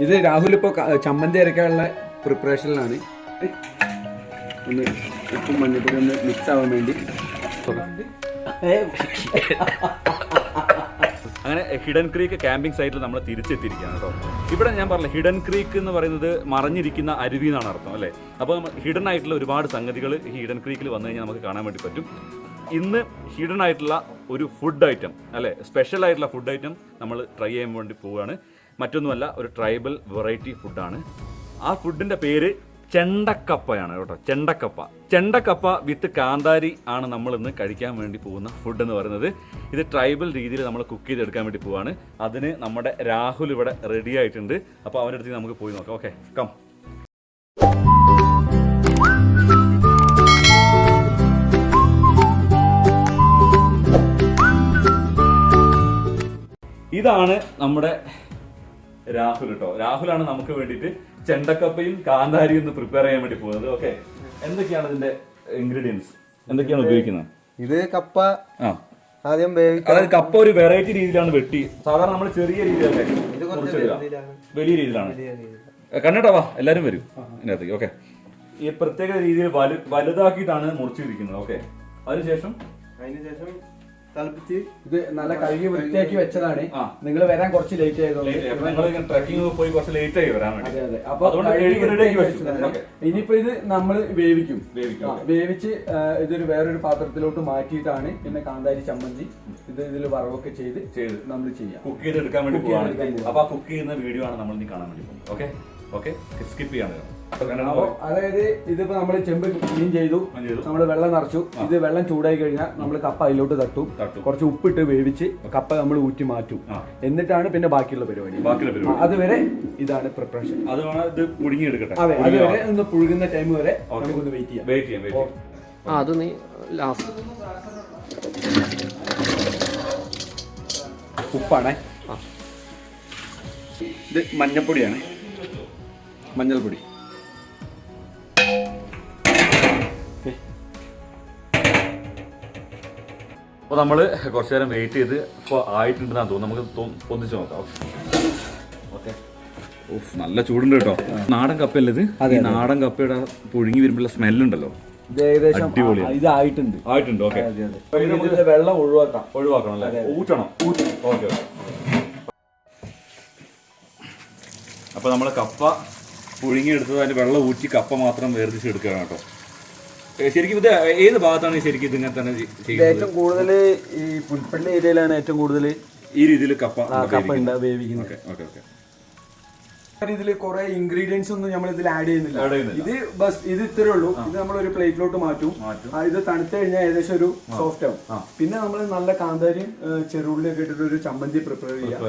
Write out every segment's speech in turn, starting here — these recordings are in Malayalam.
ഇത് രാഹുൽ ഇപ്പോൾ ചമ്മന്തി അരക്കാനുള്ള പ്രിപ്പറേഷനിലാണ്. ഒന്ന് ഉപ്പും മഞ്ഞപ്പൊടി ഒന്ന് മിക്സ് ആവാൻ വേണ്ടി. അങ്ങനെ ഹിഡൻ ക്രീക്ക് ക്യാമ്പിംഗ് സൈറ്റിൽ നമ്മൾ തിരിച്ചെത്തിയിരിക്കുകയാണ് കേട്ടോ. ഇവിടെ ഞാൻ പറഞ്ഞില്ല, ഹിഡൻ ക്രീക്ക് എന്ന് പറയുന്നത് മറഞ്ഞിരിക്കുന്ന അരുവി എന്നാണ് അർത്ഥം അല്ലേ. അപ്പോൾ ഹിഡൻ ആയിട്ടുള്ള ഒരുപാട് സംഗതികൾ ഈ ഹിഡൻ ക്രീക്കിൽ വന്നു കഴിഞ്ഞാൽ നമുക്ക് കാണാൻ വേണ്ടി പറ്റും. ഇന്ന് ഹിഡൻ ആയിട്ടുള്ള ഒരു ഫുഡ് ഐറ്റം അല്ലേ, സ്പെഷ്യൽ ആയിട്ടുള്ള ഫുഡ് ഐറ്റം നമ്മൾ ട്രൈ ചെയ്യാൻ വേണ്ടി പോവുകയാണ്. മറ്റൊന്നുമല്ല, ഒരു ട്രൈബൽ വെറൈറ്റി ഫുഡാണ്. ആ ഫുഡിൻ്റെ പേര് ചെണ്ടക്കപ്പയാണ് കേട്ടോ. ചെണ്ടക്കപ്പ വിത്ത് കാന്താരി ആണ് നമ്മൾ ഇന്ന് കഴിക്കാൻ വേണ്ടി പോകുന്ന ഫുഡ് എന്ന് പറയുന്നത്. ഇത് ട്രൈബൽ രീതിയിൽ നമ്മൾ കുക്ക് ചെയ്തെടുക്കാൻ വേണ്ടി പോവാണ്. അതിന് നമ്മുടെ രാഹുൽ ഇവിടെ റെഡി ആയിട്ടുണ്ട്. അപ്പോൾ അവൻ്റെ അടുത്ത് നമുക്ക് പോയി നോക്കാം. Okay, come. ഇതാണ് നമ്മുടെ രാഹുൽ കേട്ടോ. രാഹുലാണ് നമുക്ക് വേണ്ടിയിട്ട് ചെണ്ടക്കപ്പയും കാന്താരിയും ഒന്ന് പ്രിപ്പയർ ചെയ്യാൻ വേണ്ടി പോകുന്നത്. ഓക്കെ, എന്തൊക്കെയാണ് ഇതിന്റെ ഇൻഗ്രീഡിയൻസ്, എന്തൊക്കെയാണ് ഉപയോഗിക്കുന്നത്? ഇത് കപ്പ ആദ്യം വേവിക്കാം. അതായത് കപ്പ ഒരു വെറൈറ്റി രീതിയിലാണ് വെട്ടി. സാധാരണ നമ്മൾ ചെറിയ രീതിയിലല്ലേ, വലിയ രീതിയിലാണ്. കണ്ടിട്ടോ, വാ എല്ലാരും വരും ഇതിനകത്തേക്ക്. ഓക്കെ, ഈ പ്രത്യേക രീതിയിൽ വലുതാക്കിയിട്ടാണ് മുറിച്ചിരിക്കുന്നത്. ഓക്കെ, അതിനുശേഷം തിളപ്പിച്ച് ഇത് നല്ല കഴുകി വൃത്തിയാക്കി വെച്ചതാണ്. നിങ്ങൾ വരാൻ കുറച്ച് ലേറ്റ് ആയതുകൊണ്ട് ട്രക്കിംഗ് പോയി കുറച്ച് ലേറ്റ് ആയി വരാൻ വേണ്ടി. ഇനിയിപ്പോ ഇത് നമ്മൾ വേവിച്ച് ഇതൊരു വേറൊരു പാത്രത്തിലോട്ട് മാറ്റിയിട്ടാണ് പിന്നെ കാന്താരി ചമ്മന്തി ഇതിൽ വറവൊക്കെ ചെയ്ത് നമ്മൾ ചെയ്യാം, കുക്ക് ചെയ്ത് എടുക്കാൻ വേണ്ടി പോവാണ്. അപ്പൊ ആ കുക്ക് ചെയ്യുന്ന വീഡിയോ ആണ് നമ്മൾ ഇനി കാണാൻ വേണ്ടി പോകുന്നത്. ഓക്കെ ഓക്കെ, സ്കിപ്പ് ചെയ്യാണ്. അതായത് ഇതിപ്പോ നമ്മൾ ചെമ്പ് ക്ലീൻ ചെയ്തു, നമ്മൾ വെള്ളം നിറച്ചു. ഇത് വെള്ളം ചൂടായി കഴിഞ്ഞാൽ നമ്മൾ കപ്പ അതിലോട്ട് തട്ടും, കുറച്ച് ഉപ്പിട്ട് വേവിച്ച് കപ്പ നമ്മൾ ഊറ്റി മാറ്റും. എന്നിട്ടാണ് പിന്നെ ബാക്കിയുള്ള പരിപാടി. അതുവരെ ഇതാണ് പ്രിപ്പറേഷൻ. ഇത് പുഴുങ്ങിയെടുക്കട്ടെ. അതെ, അതുവരെ ഒന്ന് പുഴുകുന്ന ടൈം വരെ നമുക്കൊന്ന് വെയിറ്റ് ചെയ്യാം. അത് നീ ലാസ്റ്റ് ഉപ്പാണേ. ഇത് മഞ്ഞപ്പൊടിയാണ്, മഞ്ഞൾപ്പൊടി. അപ്പോൾ നമ്മൾ കുറച്ചു നേരം വെയിറ്റ് ചെയ്ത് ഇപ്പോൾ ആയിട്ടുണ്ടെന്നാണ് തോന്നുന്നു. നമുക്ക് പൊന്തിച്ച് നോക്കാം. ഓക്കെ, നല്ല ചൂടുണ്ട് കേട്ടോ. നാടൻ കപ്പയല്ലേ ഇത്? ഈ നാടൻ കപ്പയുടെ പുഴുങ്ങി വരുമ്പോഴുള്ള സ്മെല്ലുണ്ടല്ലോ, ഏകദേശം ഇത് ആയിട്ടുണ്ട്. ഓക്കെ, വെള്ളം ഒഴിവാക്കണം അല്ലേ, ഊറ്റണം. ഓക്കെ, അപ്പൊ നമ്മള് കപ്പ പുഴുങ്ങിയെടുത്തത് അതിന്റെ വെള്ളം ഊറ്റി കപ്പ മാത്രം വേർതിരിച്ചെടുക്കുകയാണ് കേട്ടോ. ശരിക്കും ഇത് ഏത് ഭാഗത്താണ് ശരിക്കും ഇതിങ്ങനെ തന്നെ ചെയ്യുന്നത്? ഏറ്റവും കൂടുതൽ ഈ പുൽപ്പള്ളി ഏരിയയിലാണ് ഏറ്റവും കൂടുതൽ ഈ രീതിയിൽ കപ്പ വേവിക്കുന്നത്. Okay okay. ഇതിൽ കുറെ ഇൻഗ്രീഡിയൻസ് ഒന്നും നമ്മൾ ഇതിൽ ആഡ് ചെയ്യുന്നില്ല. ഇത് ബസ് ഇത് ഇത്രേ ഉള്ളൂ. ഇത് നമ്മൾ ഒരു പ്ലേറ്റിലോട്ട് മാറ്റും. ഇത് തണുത്ത് കഴിഞ്ഞാൽ ഏകദേശം ഒരു സോഫ്റ്റ് ആവും. പിന്നെ നമ്മൾ നല്ല കാന്താരിയും ചെറുള്ളിയൊക്കെ ഇട്ടിട്ട് ഒരു ചമ്മന്തി പ്രിപ്പയർ ചെയ്യാം.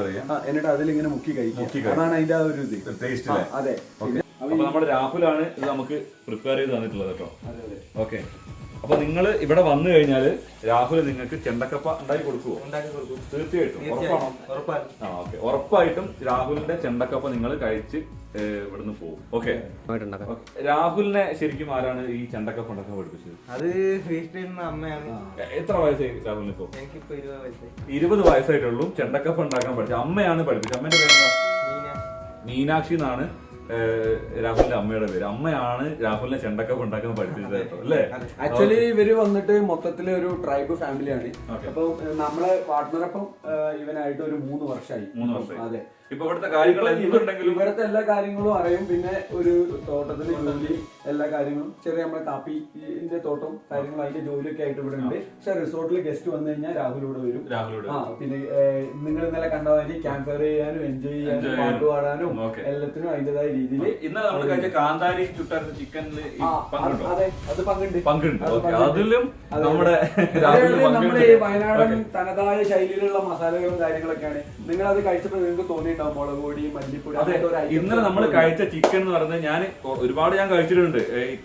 എന്നിട്ട് അതിലിങ്ങനെ മുക്കി കഴിക്കും. അതാണ് അതിന്റെ ആ ഒരു ഇത്. അതെ, അപ്പൊ നമ്മുടെ രാഹുലാണ് ഇത് നമുക്ക് പ്രിപ്പയർ ചെയ്ത് തന്നിട്ടുള്ളത് കേട്ടോ. ഓക്കെ, അപ്പൊ നിങ്ങൾ ഇവിടെ വന്നു കഴിഞ്ഞാൽ രാഹുൽ നിങ്ങൾക്ക് ചെണ്ടക്കപ്പ ഉണ്ടാക്കി കൊടുക്കുമോ? തീർച്ചയായിട്ടും, ഉറപ്പാണോ? ഓക്കെ, ഉറപ്പായിട്ടും രാഹുലിന്റെ ചെണ്ടക്കപ്പ നിങ്ങൾ കഴിച്ച് ഇവിടുന്ന് പോകും. ഓക്കെ, രാഹുലിനെ ശരിക്കും ആരാണ് ഈ ചെണ്ടക്കപ്പ ഉണ്ടാക്കാൻ പഠിപ്പിച്ചത്? അത് അമ്മയാണ്. എത്ര വയസ്സായി രാഹുലിന്? ഇപ്പോ 20 വയസ്സായിട്ടുള്ളൂ. ചെണ്ടക്കപ്പ ഉണ്ടാക്കാൻ പഠിച്ചത് അമ്മയാണ് പഠിപ്പിച്ചത്. അമ്മേന്റെ പേരെന്താ? മീനാക്ഷി എന്നാണ് രാഹുലിന്റെ അമ്മയുടെ പേര്. അമ്മയാണ് രാഹുലിനെ ചെണ്ടക്കപ്പ ഉണ്ടാക്കാൻ പഠിപ്പിച്ചത് കേട്ടോ, അല്ലേ? ആക്ച്വലി ഇവര് വന്നിട്ട് മൊത്തത്തില് ഒരു ട്രൈബ് ഫാമിലിയാണ്. അപ്പൊ നമ്മളെ പാർട്ട്ണറൊപ്പം ഇവനായിട്ട് ഒരു 3 വർഷമായി. അതെ, ഇപ്പൊ ഇവിടുത്തെ കാര്യങ്ങൾ ഇവിടുത്തെ എല്ലാ കാര്യങ്ങളും അറിയും. പിന്നെ ഒരു തോട്ടത്തില് ജോലി, എല്ലാ കാര്യങ്ങളും ചെറിയ നമ്മളെ കാപ്പിന്റെ തോട്ടം കാര്യങ്ങളും അതിന്റെ ജോലിയൊക്കെ ആയിട്ട് ഇവിടെ ഉണ്ട്. പക്ഷെ റിസോർട്ടിൽ ഗസ്റ്റ് വന്നു കഴിഞ്ഞാൽ രാഹുലോട് വരും. പിന്നെ നിങ്ങൾ ഇന്നലെ കണ്ടമാതിരി ക്യാമ്പ് ഫയർ ചെയ്യാനും എൻജോയ് ചെയ്യാനും പാട്ട് പാടാനും എല്ലാത്തിനും അതിന്റേതായ രീതിയിൽ ഇന്ന് നമ്മൾ കഴിച്ച കാന്താരി ചുട്ടാർന്ന ചിക്കനില് അതെ, അത് പങ്കുണ്ട്. അതിലും നമ്മുടെ ഈ വയനാടൻ തനതായ ശൈലിയിലുള്ള മസാലകളും കാര്യങ്ങളൊക്കെയാണ്. നിങ്ങൾ അത് കഴിച്ചപ്പോൾ നിങ്ങൾക്ക് തോന്നിയിട്ടുണ്ടാവും മുളക് പൊടി, മല്ലിപ്പൊടി. ഇന്നലെ നമ്മൾ കഴിച്ച ചിക്കൻ എന്ന് പറഞ്ഞാൽ ഞാൻ ഒരുപാട് കഴിച്ചിട്ടുണ്ട്.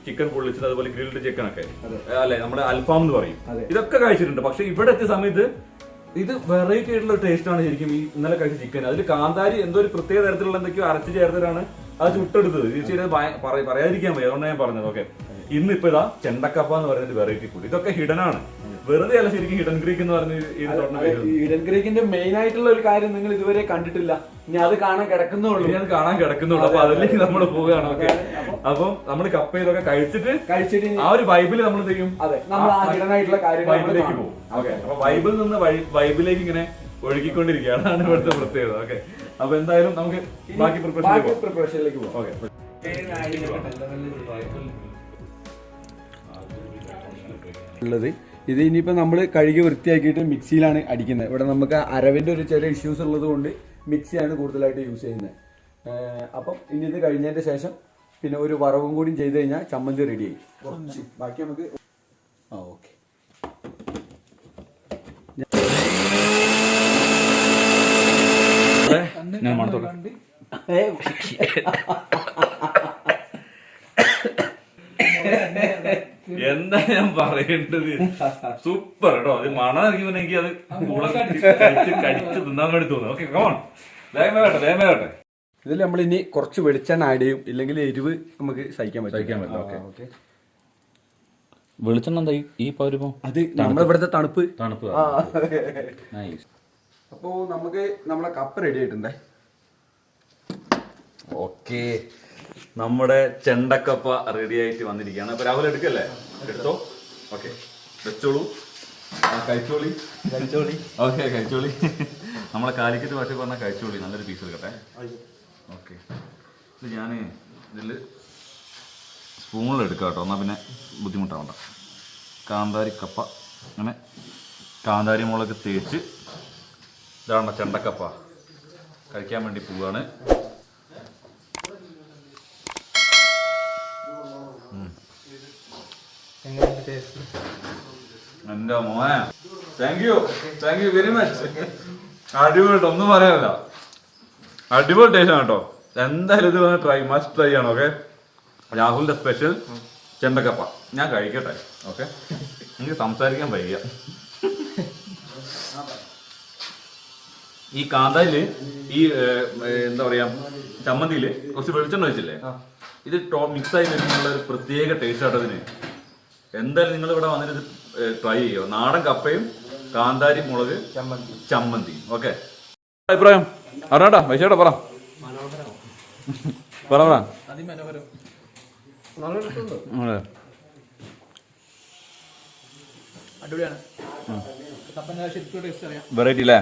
ചിക്കൻ പൊള്ളിച്ചത്, അതുപോലെ ഗ്രിൽഡ് ചിക്കൻ ഒക്കെ അല്ലെ, നമ്മുടെ അൽഫാം എന്ന് പറയും. ഇതൊക്കെ കഴിച്ചിട്ടുണ്ട്. പക്ഷെ ഇവിടെ എത്തിയ സമയത്ത് ഇത് വെറൈറ്റി ആയിട്ടുള്ള ടേസ്റ്റ് ആണ് ശരിക്കും ഈ ഇന്നലെ കഴിച്ച ചിക്കൻ. അതിൽ കാന്താരി എന്തോ ഒരു പ്രത്യേക തരത്തിലുള്ള എന്തൊക്കെയോ അരച്ച് ചേർത്തിട്ടാണ് അത് ചുട്ടെടുത്തത്. തീർച്ചയായും പറയാതിരിക്കാൻ വയ്യ, അതുകൊണ്ടാണ് ഞാൻ പറഞ്ഞത്. ഓക്കെ, ഇന്നിപ്പോ ഇതാ ചെണ്ടക്കപ്പ എന്ന് പറയുന്നത് വെറൈറ്റി ഫുഡ്. ഇതൊക്കെ ഹിഡൻ ആണ്. വെറുതെ അല്ല ശരിക്കും ഹിഡൻ ക്രീക്ക് എന്ന് പറഞ്ഞ ഈ റിസോർട്ടിന് പേര്. ഈഡൻ ക്രീക്കിന്റെ മെയിൻ ആയിട്ടുള്ള ഒരു കാര്യം നിങ്ങൾ ഇതുവരെ കണ്ടിട്ടില്ല. ഇനി അത് കാണാൻ കിടക്കുന്നുള്ളൂ. ഇനി അത് കാണാൻ കിടക്കുന്നുള്ളൂ. അപ്പൊ അതിലേക്ക് നമ്മൾ പോവുകയാണ്. ഓക്കെ, അപ്പം നമ്മൾ കപ്പ ഇതൊക്കെ കഴിച്ചിട്ട് ആ ഒരു വൈബിൽ നമ്മൾ ചെയ്യും. അതെ, നമ്മൾ ആ ഹിഡൻ ആയിട്ടുള്ള വൈബിലേക്ക് പോകും. ഓക്കെ, അപ്പൊ വൈബിൽ നിന്ന് വൈബിലേക്ക് ഇങ്ങനെ ഒഴുകിക്കൊണ്ടിരിക്കുകയാണ്. അതാണ് ഇവിടുത്തെ പ്രത്യേകത. ഓക്കെ, അപ്പൊ എന്തായാലും നമുക്ക് ബാക്കി പ്രിപ്പറേഷനിലേക്ക് പോകാം. ഓക്കെ, ഉള്ളത് ഇത് ഇനിയിപ്പോൾ നമ്മൾ കഴുകി വൃത്തിയാക്കിയിട്ട് മിക്സിയിലാണ് അടിക്കുന്നത്. ഇവിടെ നമുക്ക് അരവിൻ്റെ ഒരു ചെറിയ ഇഷ്യൂസ് ഉള്ളത് കൊണ്ട് മിക്സിയാണ് കൂടുതലായിട്ട് യൂസ് ചെയ്യുന്നത്. അപ്പം ഇനി ഇത് കഴിഞ്ഞതിൻ്റെ ശേഷം പിന്നെ ഒരു വറവും കൂടി ചെയ്ത് കഴിഞ്ഞാൽ ചമ്മന്തി റെഡിയായി. കുറച്ച് ബാക്കി നമുക്ക് ഓക്കെ. ഞാൻ മണത്തോട്ടെ. എന്താ ഞാൻ പറയേണ്ടത്? സൂപ്പർ കേട്ടോ. അത് മണം ഇറങ്ങിയപ്പോ എനിക്ക് അത് കടിച്ച് തിന്നാൻ വേണ്ടി തോന്നുന്നു. ഓക്കെ, കമോൺ, വേഗം വരട്ടെ. ഇതിൽ നമ്മൾ ഇനി കുറച്ച് വെളിച്ചെണ്ണ ആഡ് ചെയ്യും, ഇല്ലെങ്കിൽ എരിവ് നമുക്ക് സഹിക്കാൻ പറ്റും. ഓക്കെ, വെളിച്ചെണ്ണ എന്താ ഈ പൗരപ്പോ? അത് നമ്മളിവിടുത്തെ തണുപ്പ്. നൈസ്. അപ്പോൾ നമുക്ക് നമ്മളെ കപ്പ റെഡി ആയിട്ടുണ്ടേ. ഓക്കെ, നമ്മുടെ ചെണ്ടക്കപ്പ റെഡി ആയിട്ട് വന്നിരിക്കുകയാണ്. അപ്പൊ രാഹുൽ എടുക്കല്ലേ? എടുത്തോ. ഓക്കെ, വെച്ചോളൂ. കഴിച്ചോളി. ഓക്കെ, കഴിച്ചോളി. നമ്മളെ കാലിക്കറ്റ് ഭാഷ പറഞ്ഞാൽ കഴിച്ചോളി. നല്ലൊരു പീസ് എടുക്കട്ടെ. ഓക്കെ, ഇത് ഞാൻ ഇതിൽ സ്പൂണിൽ എടുക്കാം കേട്ടോ, എന്നാൽ പിന്നെ ബുദ്ധിമുട്ടാവണ്ട. കാന്താരി കപ്പ അങ്ങനെ കാന്താരി മുളക് തേച്ച് ഇതാണ് ചെണ്ടക്കപ്പ. കഴിക്കാൻ വേണ്ടി പോവുകയാണ്. എന്റെ മോനെ, താങ്ക് യു വെരി മച്ച്. അടിപൊളി, ഒന്നും പറയാനില്ല. അടിപൊളി ടേസ്റ്റ് ആണ് കേട്ടോ. എന്തായാലും ഇത് വന്ന് മസ്റ്റ് ട്രൈ ആണ്. ഓക്കെ, രാഹുലിന്റെ സ്പെഷ്യൽ ചെണ്ടക്കപ്പ ഞാൻ കഴിക്കട്ടെ. ഓക്കെ, എനിക്ക് സംസാരിക്കാൻ വയ്യ. ഈ കാന്താരില് ഈ എന്താ പറയാ ചമ്മന്തിയില് കുറച്ച് വെളിച്ചെണ്ണ വെച്ചില്ലേ, ഇത് മിക്സ് ആയി വരുന്നുള്ള ഒരു പ്രത്യേക ടേസ്റ്റ് ആട്ടോ ഇതിന്. എന്തായാലും നിങ്ങൾ ഇവിടെ വന്നിട്ട് ട്രൈ ചെയ്യുക. നാടൻ കപ്പയും കാന്താരി മുളക് ചമ്മന്തി. ഓക്കെ, അഭിപ്രായം അറിയാട്ടാ വൈശേട്ടാ പറ. അടിപൊളിയാണ്. വെറൈറ്റി അല്ലേ?